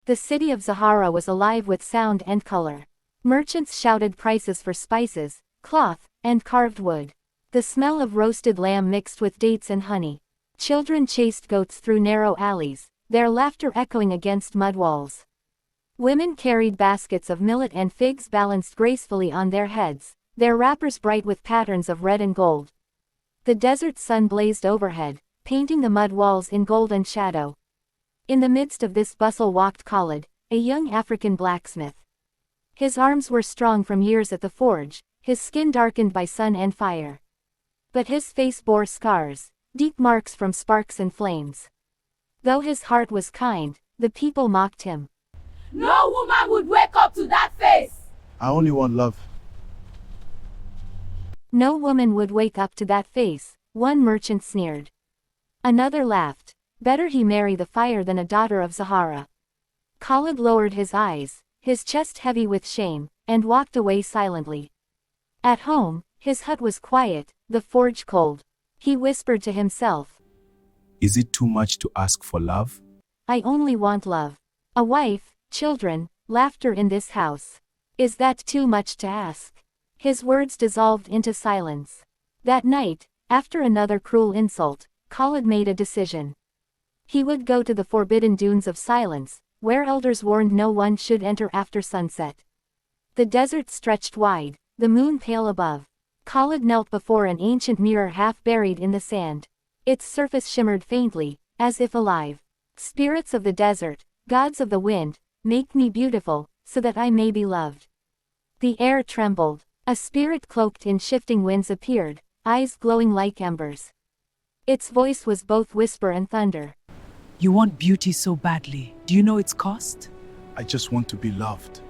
The city of Zahara was alive with sound and color. Merchants shouted prices for spices, cloth, and carved wood. The smell of roasted lamb mixed with dates and honey. Children chased goats through narrow alleys, their laughter echoing against mud walls. Women carried baskets of millet and figs balanced gracefully on their heads, their wrappers bright with patterns of red and gold. The desert sun blazed overhead, painting the mud walls in golden shadow. In the midst of this bustle walked Khalid, a young African blacksmith. His arms were strong from years at the forge, his skin darkened by sun and fire. But his face bore scars, deep marks from sparks and flames. Though his heart was kind, the people mocked him. No woman would wake up to that face! I only want love. No woman would wake up to that face, one merchant sneered. Another laughed. Better he marry the fire than a daughter of Zahara. Khalid lowered his eyes, his chest heavy with shame, and walked away silently. At home, his hut was quiet, the forge cold. He whispered to himself. Is it too much to ask for love? I only want love. A wife, children, laughter in this house. Is that too much to ask? His words dissolved into silence. That night, after another cruel insult, Khalid made a decision. He would go to the forbidden dunes of silence, where elders warned no one should enter after sunset. The desert stretched wide, the moon pale above. Khalid knelt before an ancient mirror half buried in the sand. Its surface shimmered faintly, as if alive. Spirits of the desert, gods of the wind, make me beautiful, so that I may be loved. The air trembled. A spirit cloaked in shifting winds appeared, eyes glowing like embers. Its voice was both whisper and thunder. You want beauty so badly. Do you know its cost? I just want to be loved.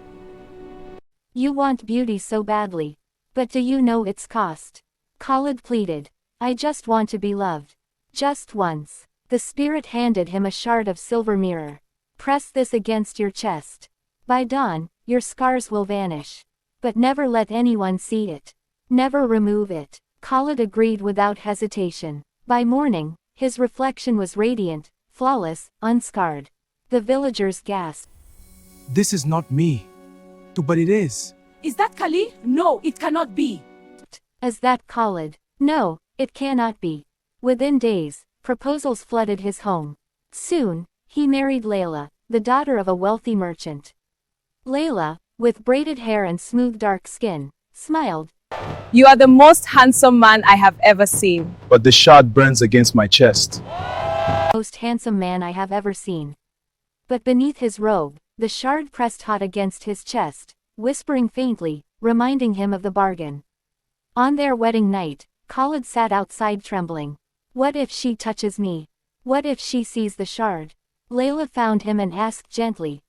You want beauty so badly. But do you know its cost? Khalid pleaded. I just want to be loved. Just once. The spirit handed him a shard of silver mirror. Press this against your chest. By dawn, your scars will vanish. But never let anyone see it. Never remove it. Khalid agreed without hesitation. By morning, his reflection was radiant, flawless, unscarred. The villagers gasped. This is not me. But it is. Is that Khalid? No, it cannot be. Is that Khalid? No, it cannot be. Within days, proposals flooded his home. Soon, he married Layla, the daughter of a wealthy merchant. Layla, with braided hair and smooth dark skin, smiled. You are the most handsome man I have ever seen. But the shard burns against my chest. Most handsome man I have ever seen. But beneath his robe, the shard pressed hot against his chest, whispering faintly, reminding him of the bargain. On their wedding night, Khalid sat outside trembling. What if she touches me? What if she sees the shard? Layla found him and asked gently.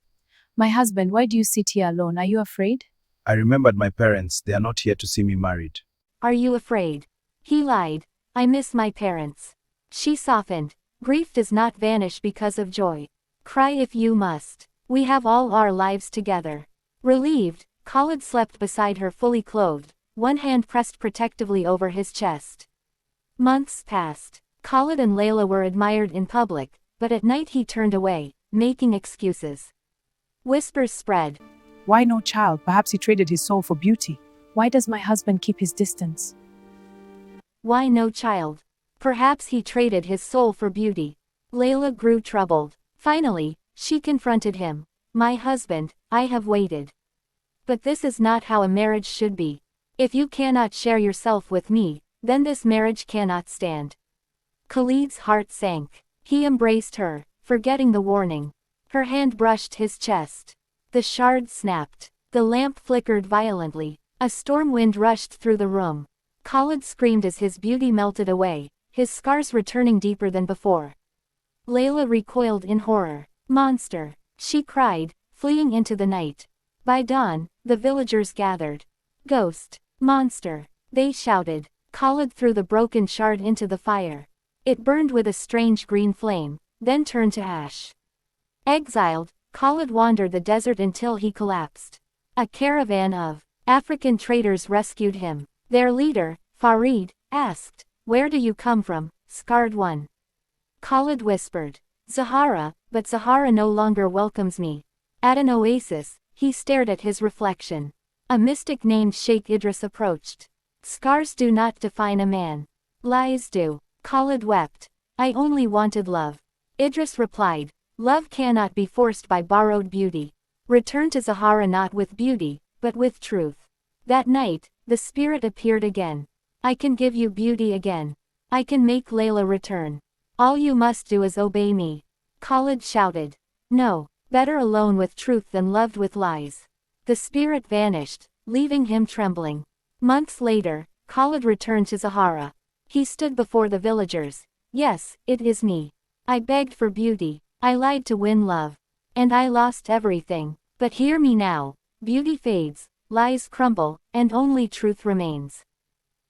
My husband, why do you sit here alone? Are you afraid? I remembered my parents. They are not here to see me married. Are you afraid? He lied. I miss my parents. She softened. Grief does not vanish because of joy. Cry if you must. We have all our lives together. Relieved, Khalid slept beside her fully clothed, one hand pressed protectively over his chest. Months passed. Khalid and Layla were admired in public, but at night he turned away, making excuses. Whispers spread. Why no child? Perhaps he traded his soul for beauty. Why does my husband keep his distance? Why no child? Perhaps he traded his soul for beauty. Layla grew troubled. Finally, she confronted him. My husband, I have waited. But this is not how a marriage should be. If you cannot share yourself with me, then this marriage cannot stand. Khalid's heart sank. He embraced her, forgetting the warning. Her hand brushed his chest. The shard snapped. The lamp flickered violently. A storm wind rushed through the room. Khalid screamed as his beauty melted away, his scars returning deeper than before. Layla recoiled in horror. Monster! She cried, fleeing into the night. By dawn, the villagers gathered. Ghost! Monster! They shouted. Khalid threw the broken shard into the fire. It burned with a strange green flame, then turned to ash. Exiled, Khalid wandered the desert until he collapsed. A caravan of African traders rescued him. Their leader, Farid, asked, "Where do you come from, scarred one?" Khalid whispered, "Zahara, but Zahara no longer welcomes me. At an oasis, he stared at his reflection. A mystic named Sheikh Idris approached. Scars do not define a man. Lies do. Khalid wept. I only wanted love. Idris replied, love cannot be forced by borrowed beauty. Return to Zahara not with beauty, but with truth. That night, the spirit appeared again. I can give you beauty again. I can make Layla return. All you must do is obey me. Khalid shouted. No, better alone with truth than loved with lies. The spirit vanished, leaving him trembling. Months later, Khalid returned to Zahara. He stood before the villagers. Yes, it is me. I begged for beauty, I lied to win love. And I lost everything. But hear me now. Beauty fades, lies crumble, and only truth remains.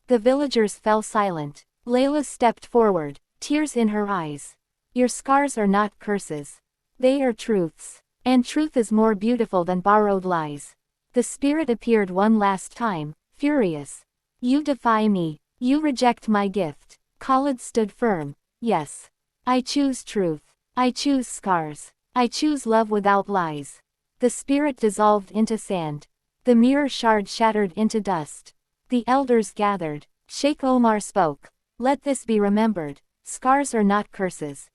The villagers fell silent. Layla stepped forward, tears in her eyes. Your scars are not curses. They are truths. And truth is more beautiful than borrowed lies. The spirit appeared one last time, furious. You defy me. You reject my gift. Khalid stood firm. Yes. I choose truth. I choose scars. I choose love without lies. The spirit dissolved into sand. The mirror shard shattered into dust. The elders gathered. Sheikh Omar spoke. Let this be remembered. Scars are not curses.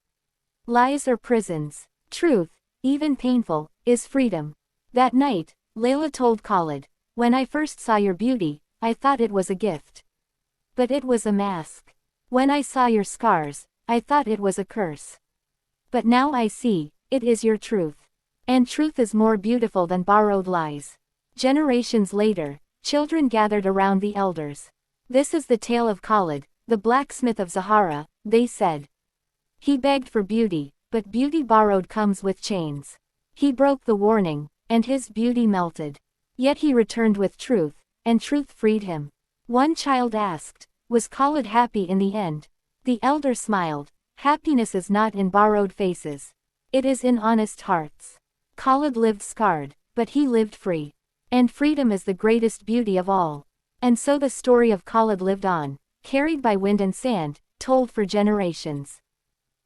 Lies are prisons. Truth, even painful, is freedom. That night, Layla told Khalid, when I first saw your beauty, I thought it was a gift. But it was a mask. When I saw your scars, I thought it was a curse. But now I see, it is your truth. And truth is more beautiful than borrowed lies. Generations later, children gathered around the elders. This is the tale of Khalid, the blacksmith of Zahara, they said. He begged for beauty, but beauty borrowed comes with chains. He broke the warning, and his beauty melted. Yet he returned with truth, and truth freed him. One child asked, was Khalid happy in the end? The elder smiled. Happiness is not in borrowed faces. It is in honest hearts. Khalid lived scarred, but he lived free. And freedom is the greatest beauty of all. And so the story of Khalid lived on, carried by wind and sand, told for generations.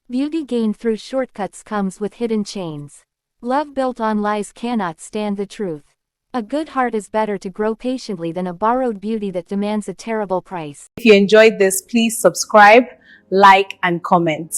Beauty gained through shortcuts comes with hidden chains. Love built on lies cannot stand the truth. A good heart is better to grow patiently than a borrowed beauty that demands a terrible price. If you enjoyed this, please subscribe, like, and comment.